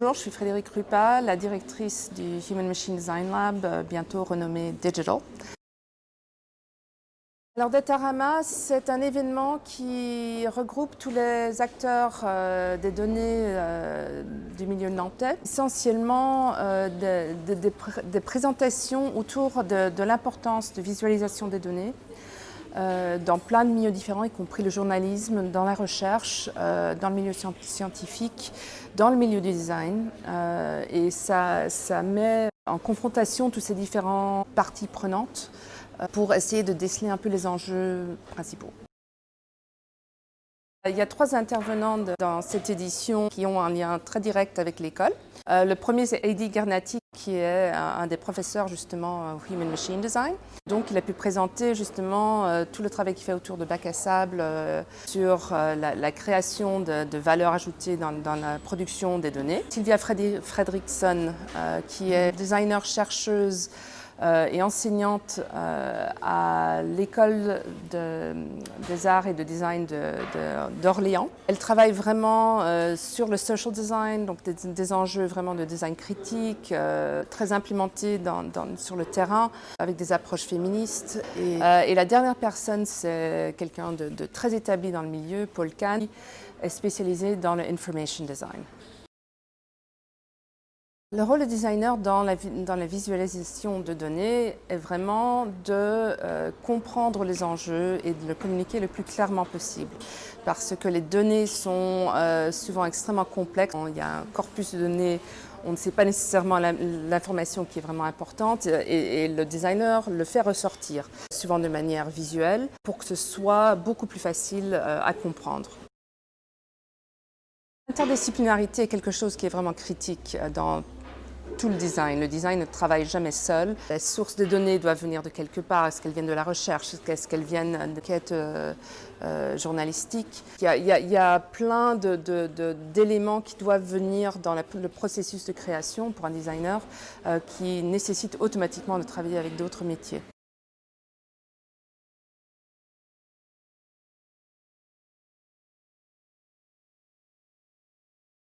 Bonjour, je suis Frédérique Rupa, la directrice du Human Machine Design Lab, bientôt renommé Digital. Alors Datarama, c'est un événement qui regroupe tous les acteurs des données du milieu nantais, essentiellement des présentations autour de l'importance de visualisation des données dans plein de milieux différents, y compris le journalisme, dans la recherche, dans le milieu scientifique, dans le milieu du design. Et ça met en confrontation toutes ces différentes parties prenantes pour essayer de déceler un peu les enjeux principaux. Il y a 3 intervenants dans cette édition qui ont un lien très direct avec l'école. Le premier, c'est Heidi Garnati, qui est un des professeurs justement au Human Machine Design. Donc il a pu présenter justement tout le travail qu'il fait autour de bac à sable sur la création de valeur ajoutée dans la production des données. Sylvia Fredriksson, qui est designer chercheuse et enseignante à l'école des arts et de design d'Orléans. Elle travaille vraiment sur le social design, donc des enjeux vraiment de design critique, très implémentés sur le terrain, avec des approches féministes. Et la dernière personne, c'est quelqu'un de très établi dans le milieu, Paul Kahn, qui est spécialisé dans le information design. Le rôle de designer dans la visualisation de données est vraiment de comprendre les enjeux et de le communiquer le plus clairement possible. Parce que les données sont souvent extrêmement complexes. Il y a un corpus de données, on ne sait pas nécessairement l'information qui est vraiment importante et le designer le fait ressortir, souvent de manière visuelle, pour que ce soit beaucoup plus facile à comprendre. L'interdisciplinarité est quelque chose qui est vraiment critique dans tout le design. Le design ne travaille jamais seul. Les sources de données doivent venir de quelque part. Est-ce qu'elles viennent de la recherche? Est-ce qu'elles viennent de quêtes journalistiques? Il y a plein d'éléments qui doivent venir dans le processus de création pour un designer qui nécessite automatiquement de travailler avec d'autres métiers.